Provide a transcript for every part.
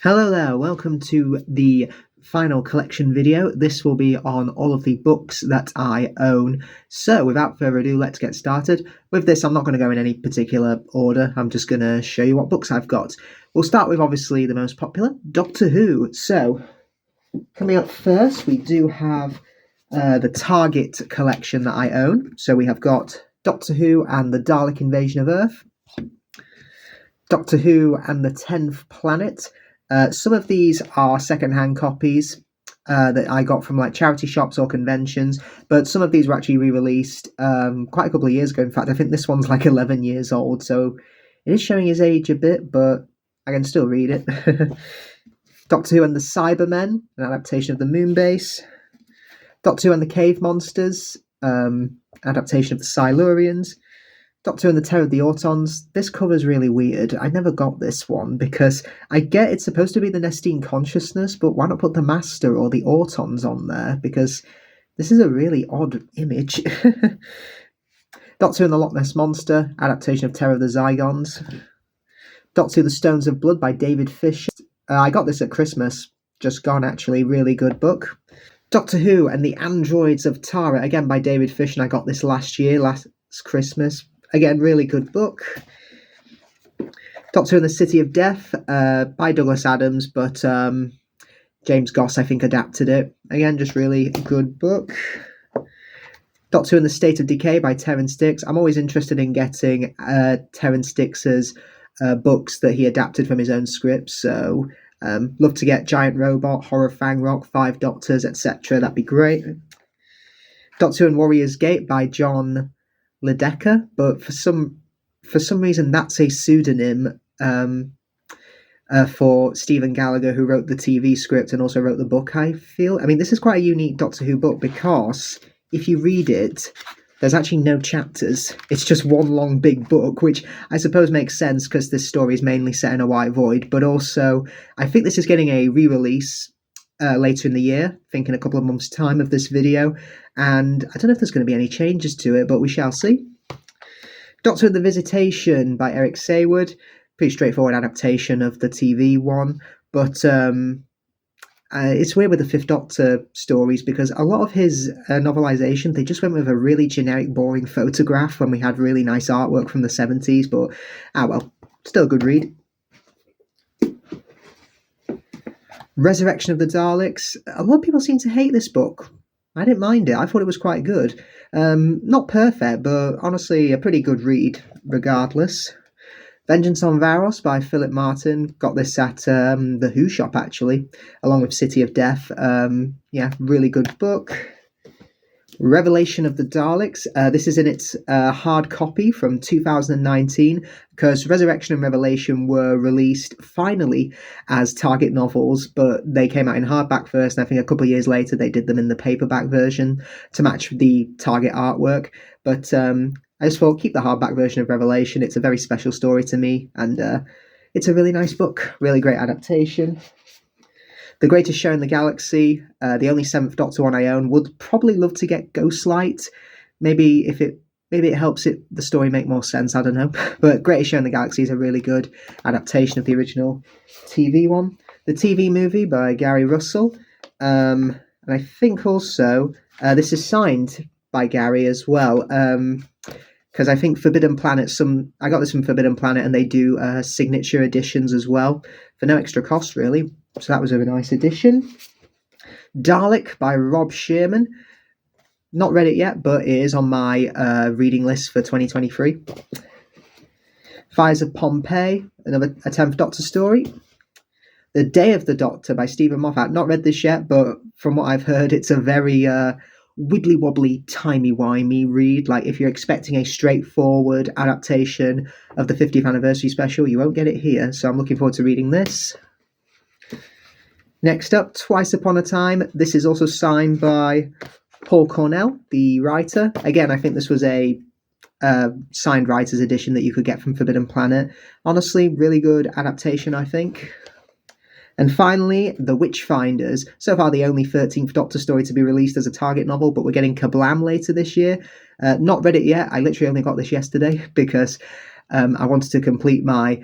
Hello there, welcome to the final collection video. This will be on all of the books that I own. So without further ado, let's get started. With this, I'm not going to go in any particular order. I'm just going to show you what books I've got. We'll start with obviously the most popular, Doctor Who. So coming up first, we do have the Target collection that I own. So we have got Doctor Who and the Dalek Invasion of Earth, Doctor Who and the 10th Planet. Some of these are second-hand copies that I got from like charity shops or conventions, but some of these were actually re-released quite a couple of years ago. In fact, I think this one's like 11 years old, so it is showing his age a bit, but I can still read it. Doctor Who and the Cybermen, an adaptation of the Moonbase. Doctor Who and the Cave Monsters, adaptation of the Silurians. Doctor Who and the Terror of the Autons. This cover's really weird. I never got this one because I get it's supposed to be the Nestine Consciousness, but why not put the Master or the Autons on there? Because this is a really odd image. Doctor Who and the Loch Ness Monster, adaptation of Terror of the Zygons. Doctor Who: The Stones of Blood by David Fisher. I got this at Christmas, just gone actually, really good book. Doctor Who and the Androids of Tara, again by David Fisher, and I got this last Christmas. Again, really good book. Doctor Who and the City of Death by Douglas Adams, but James Goss, I think, adapted it. Again, just really good book. Doctor Who and the State of Decay by Terrance Dicks. I'm always interested in getting Terrance Dicks's books that he adapted from his own scripts, so love to get Giant Robot, Horror Fang Rock, Five Doctors, etc. That'd be great. Doctor Who and Warrior's Gate by John Whittaker, but for some reason that's a pseudonym for Stephen Gallagher, who wrote the TV script and also wrote the book. I mean, this is quite a unique Doctor Who book because if you read it, there's actually no chapters. It's just one long big book, which I suppose makes sense because this story is mainly set in a white void, but also I think this is getting a re-release later in the year, I think in a couple of months' time of this video, and I don't know if there's going to be any changes to it, but we shall see. Doctor Who: The Visitation by Eric Saywood, pretty straightforward adaptation of the TV one, but it's weird with the Fifth Doctor stories because a lot of his novelisation, they just went with a really generic, boring photograph when we had really nice artwork from the 70s, but well, still a good read. Resurrection of the Daleks. A lot of people seem to hate this book. I didn't mind it. I thought it was quite good. Not perfect, but honestly a pretty good read regardless. Vengeance on Varos by Philip Martin. Got this at the Who shop actually, along with City of Death. Yeah, really good book. Revelation of the Daleks. This is in its hard copy from 2019 because Resurrection and Revelation were released finally as Target novels, but they came out in hardback first, and I think a couple of years later they did them in the paperback version to match the Target artwork. But I just thought, keep the hardback version of Revelation. It's a very special story to me, and it's a really nice book. Really great adaptation. The Greatest Show in the Galaxy, the only Seventh Doctor one I own. Would probably love to get Ghostlight. Maybe it helps the story make more sense. I don't know. But Greatest Show in the Galaxy is a really good adaptation of the original TV one. The TV movie by Gary Russell, and I think also this is signed by Gary as well. Because I think Forbidden Planet, I got this from Forbidden Planet, and they do signature editions as well for no extra cost, really. So that was a nice addition. Dalek by Rob Shearman. Not read it yet, but it is on my reading list for 2023. Fires of Pompeii, a 10th Doctor story. The Day of the Doctor by Stephen Moffat. Not read this yet, but from what I've heard, it's a very wibbly-wobbly, timey-wimey read. Like, if you're expecting a straightforward adaptation of the 50th anniversary special, you won't get it here. So I'm looking forward to reading this. Next up, Twice Upon a Time. This is also signed by Paul Cornell, the writer. Again, I think this was a signed writer's edition that you could get from Forbidden Planet. Honestly, really good adaptation, I think. And finally, The Witchfinders. So far, the only 13th Doctor story to be released as a Target novel, but we're getting Kablam later this year. Not read it yet. I literally only got this yesterday because I wanted to complete my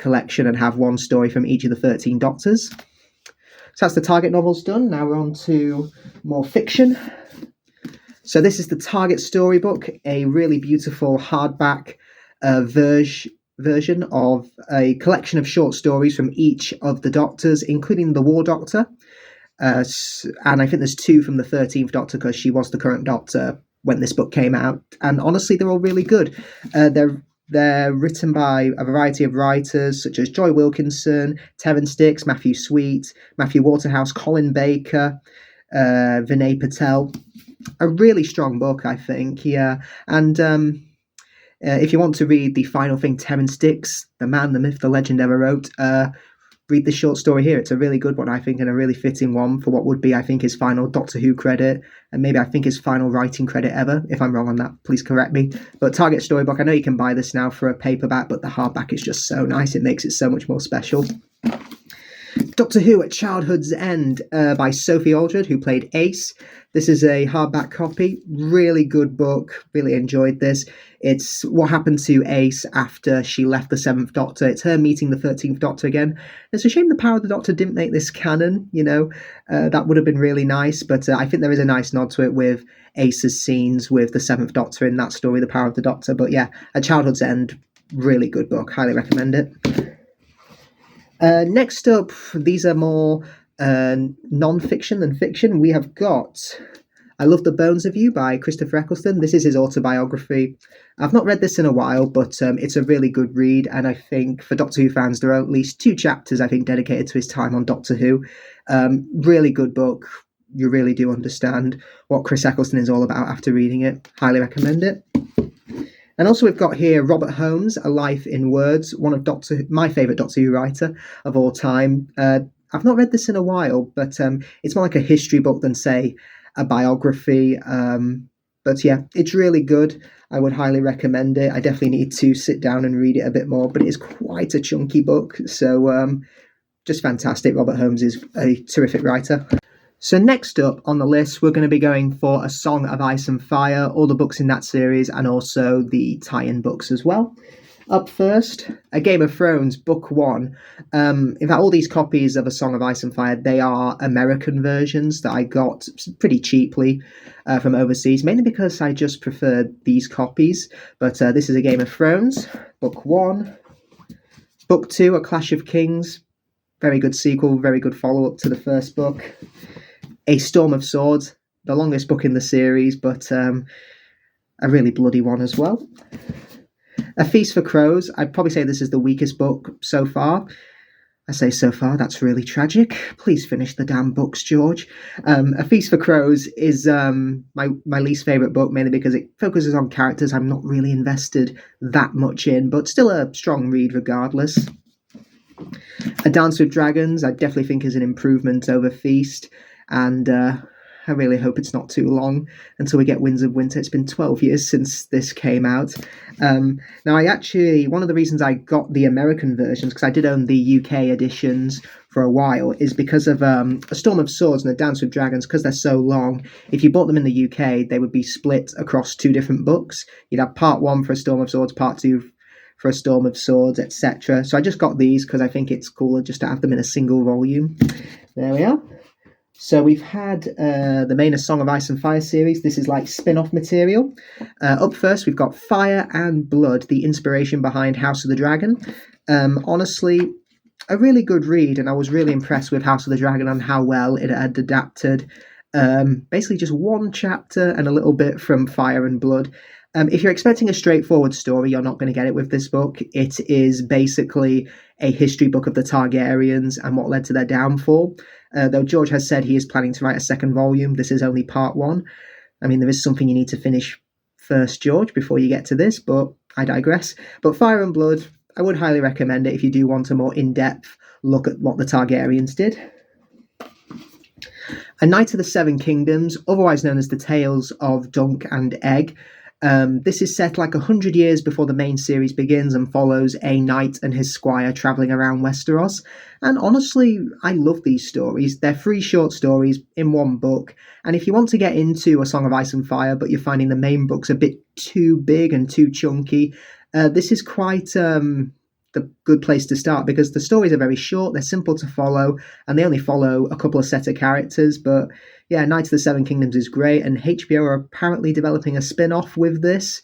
collection and have one story from each of the 13 Doctors. So that's the Target novels done. Now we're on to more fiction. So this is the Target storybook, a really beautiful hardback version of a collection of short stories from each of the Doctors, including the War Doctor. And I think there's 2 from the 13th Doctor because she was the current Doctor when this book came out. And honestly, they're all really good. They're written by a variety of writers such as Joy Wilkinson, Terrance Dicks, Matthew Sweet, Matthew Waterhouse, Colin Baker, Vinay Patel. A really strong book, I think, yeah. And if you want to read the final thing Terrance Dicks, the man, the myth, the legend ever wrote, read the short story here. It's a really good one, I think, and a really fitting one for what would be, I think, his final Doctor Who credit, and maybe I think his final writing credit ever. If I'm wrong on that, please correct me. But Target storybook, I know you can buy this now for a paperback, but the hardback is just so nice. It makes it so much more special. Doctor Who at Childhood's End by Sophie Aldred, who played Ace. This is a hardback copy. Really good book. Really enjoyed this. It's what happened to Ace after she left the 7th Doctor. It's her meeting the 13th Doctor again. It's a shame the Power of the Doctor didn't make this canon, you know. That would have been really nice, but I think there is a nice nod to it with Ace's scenes with the 7th Doctor in that story, The Power of the Doctor. But yeah, at Childhood's End, really good book. Highly recommend it. Next up, these are more non-fiction than fiction. We have got I Love the Bones of You by Christopher Eccleston. This is his autobiography. I've not read this in a while, but it's a really good read, and I think for Doctor Who fans, there are at least 2 chapters, I think, dedicated to his time on Doctor Who. Really good book. You really do understand what Chris Eccleston is all about after reading it. Highly recommend it. And also we've got here Robert Holmes, A Life in Words, one of my favourite Doctor Who writer of all time. I've not read this in a while, but it's more like a history book than, say, a biography. But yeah, it's really good. I would highly recommend it. I definitely need to sit down and read it a bit more, but it is quite a chunky book. So just fantastic. Robert Holmes is a terrific writer. So next up on the list, we're going to be going for A Song of Ice and Fire, all the books in that series, and also the tie-in books as well. Up first, A Game of Thrones, Book 1. In fact, all these copies of A Song of Ice and Fire, they are American versions that I got pretty cheaply from overseas, mainly because I just preferred these copies. But this is A Game of Thrones, Book 1. Book 2, A Clash of Kings. Very good sequel, very good follow-up to the first book. A Storm of Swords, the longest book in the series, but a really bloody one as well. A Feast for Crows, I'd probably say this is the weakest book so far. I say so far, that's really tragic. Please finish the damn books, George. A Feast for Crows is my least favourite book, mainly because it focuses on characters I'm not really invested that much in, but still a strong read regardless. A Dance with Dragons, I definitely think is an improvement over Feast. And I really hope it's not too long until we get Winds of Winter. It's been 12 years since this came out. Now, one of the reasons I got the American versions, because I did own the UK editions for a while, is because of A Storm of Swords and A Dance with Dragons, because they're so long. If you bought them in the UK, they would be split across 2 different books. You'd have part 1 for A Storm of Swords, part 2 for A Storm of Swords, etc. So I just got these because I think it's cooler just to have them in a single volume. There we are. So we've had the main A Song of Ice and Fire series. This is like spin-off material. Up first, we've got Fire and Blood, the inspiration behind House of the Dragon. Honestly, a really good read, and I was really impressed with House of the Dragon and how well it had adapted. Basically just 1 chapter and a little bit from Fire and Blood. If you're expecting a straightforward story, you're not going to get it with this book. It is basically a history book of the Targaryens and what led to their downfall. Though George has said he is planning to write a 2nd volume, this is only part 1. I mean, there is something you need to finish first, George, before you get to this, but I digress. But Fire and Blood, I would highly recommend it if you do want a more in-depth look at what the Targaryens did. A Knight of the Seven Kingdoms, otherwise known as the Tales of Dunk and Egg. This is set like 100 years before the main series begins and follows a knight and his squire travelling around Westeros. And honestly, I love these stories. They're 3 short stories in 1 book. And if you want to get into A Song of Ice and Fire, but you're finding the main books a bit too big and too chunky, this is quite the good place to start because the stories are very short, they're simple to follow, and they only follow a couple of set of characters. But yeah, Knights of the Seven Kingdoms is great, and HBO are apparently developing a spin-off with this.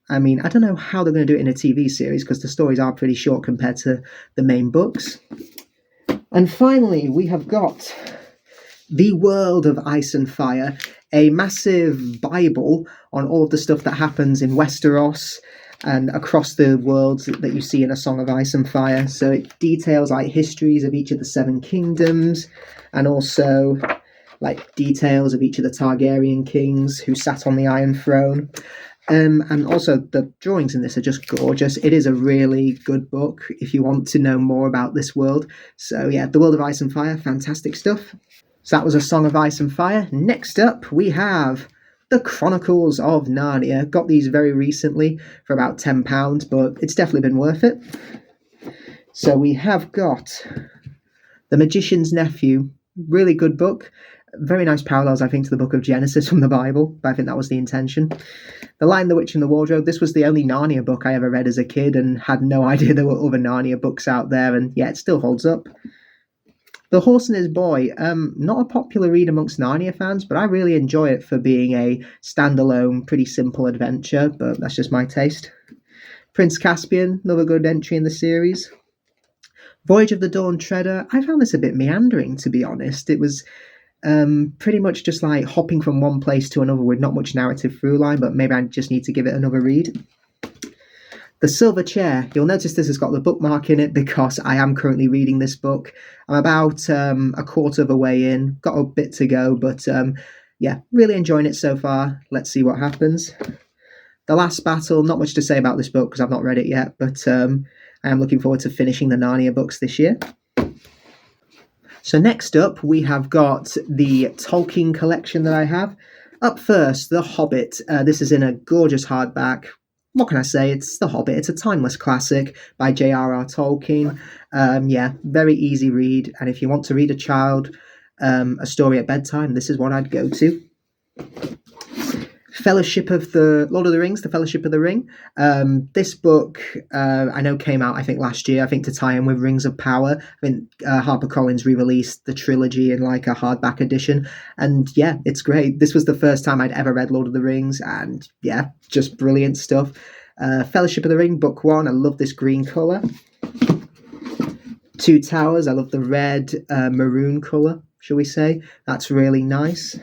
I mean, I don't know how they're going to do it in a TV series because the stories are pretty short compared to the main books. And finally, we have got The World of Ice and Fire, a massive Bible on all of the stuff that happens in Westeros and across the world that you see in A Song of Ice and Fire. So it details like histories of each of the seven kingdoms and also like details of each of the Targaryen kings who sat on the Iron Throne. And also the drawings in this are just gorgeous. It is a really good book if you want to know more about this world. So yeah, The World of Ice and Fire, fantastic stuff. So that was A Song of Ice and Fire. Next up, we have The Chronicles of Narnia. Got these very recently for about £10, but it's definitely been worth it. So we have got The Magician's Nephew. Really good book. Very nice parallels, I think, to the book of Genesis from the Bible, but I think that was the intention. The Lion, the Witch and the Wardrobe. This was the only Narnia book I ever read as a kid and had no idea there were other Narnia books out there, and yeah, it still holds up. The Horse and His Boy, not a popular read amongst Narnia fans, but I really enjoy it for being a standalone, pretty simple adventure, but that's just my taste. Prince Caspian, another good entry in the series. Voyage of the Dawn Treader, I found this a bit meandering, to be honest. It was pretty much just like hopping from one place to another with not much narrative through line, but maybe I just need to give it another read. The Silver Chair, you'll notice this has got the bookmark in it because I am currently reading this book. I'm about a quarter of a way in, got a bit to go, but yeah, really enjoying it so far. Let's see what happens. The Last Battle, not much to say about this book because I've not read it yet, but I am looking forward to finishing the Narnia books this year. So next up, we have got the Tolkien collection that I have. Up first, The Hobbit. This is in a gorgeous hardback. What can I say? It's The Hobbit. It's a timeless classic by J.R.R. Tolkien. Yeah, very easy read. And if you want to read a child a story at bedtime, this is what I'd go to. Fellowship of the Lord of the Rings, The Fellowship of the Ring. This book I know came out, I think, last year, I think to tie in with Rings of Power. I think HarperCollins re-released the trilogy in like a hardback edition. And yeah, it's great. This was the first time I'd ever read Lord of the Rings. And yeah, just brilliant stuff. Fellowship of the Ring, book 1. I love this green colour. Two Towers. I love the red maroon colour, shall we say. That's really nice.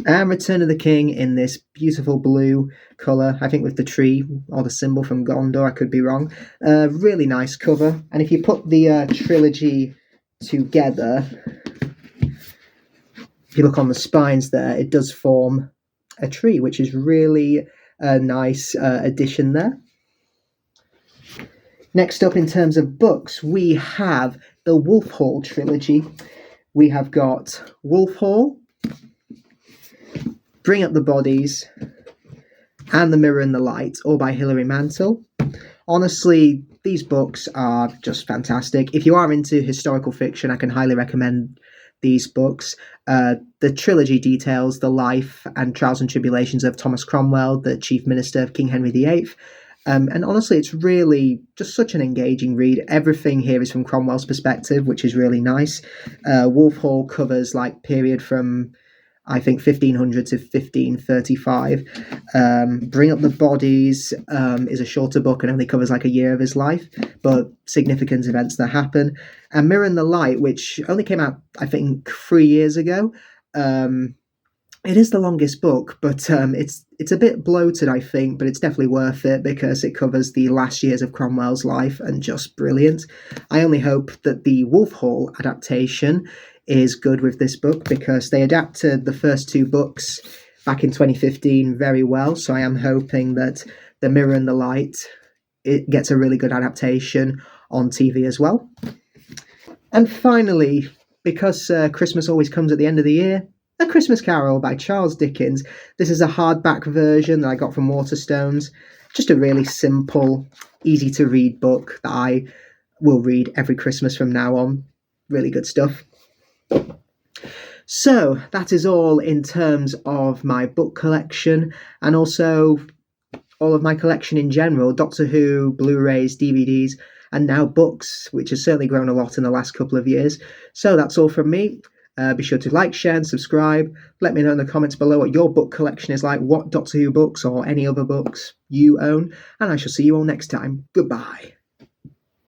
And Return of the King in this beautiful blue colour, I think with the tree or the symbol from Gondor, I could be wrong. Really nice cover. And if you put the trilogy together, if you look on the spines there, it does form a tree, which is really a nice addition there. Next up in terms of books, we have the Wolf Hall trilogy. We have got Wolf Hall, Bring Up the Bodies, and The Mirror and the Light, all by Hilary Mantel. Honestly, these books are just fantastic. If you are into historical fiction, I can highly recommend these books. The trilogy details the life and trials and tribulations of Thomas Cromwell, the Chief Minister of King Henry VIII. And honestly, it's really just such an engaging read. Everything here is from Cromwell's perspective, which is really nice. Wolf Hall covers like period from, I think, 1500 to 1535. Bring Up the Bodies is a shorter book and only covers like a year of his life, but significant events that happen. And Mirror and the Light, which only came out, I think, 3 years ago. It is the longest book, but it's a bit bloated, I think, but it's definitely worth it because it covers the last years of Cromwell's life and just brilliant. I only hope that the Wolf Hall adaptation is good with this book because they adapted the first two books back in 2015 very well. So I am hoping that The Mirror and the Light, it gets a really good adaptation on TV as well. And finally, because Christmas always comes at the end of the year, A Christmas Carol by Charles Dickens. This is a hardback version that I got from Waterstones. Just a really simple, easy to read book that I will read every Christmas from now on. Really good stuff. So that is all in terms of my book collection, and also all of my collection in general, Doctor Who, Blu-rays, DVDs, and now books, which has certainly grown a lot in the last couple of years. So that's all from me. Be sure to like, share, and subscribe. Let me know in the comments below what your book collection is like, what Doctor Who books or any other books you own, and I shall see you all next time. Goodbye.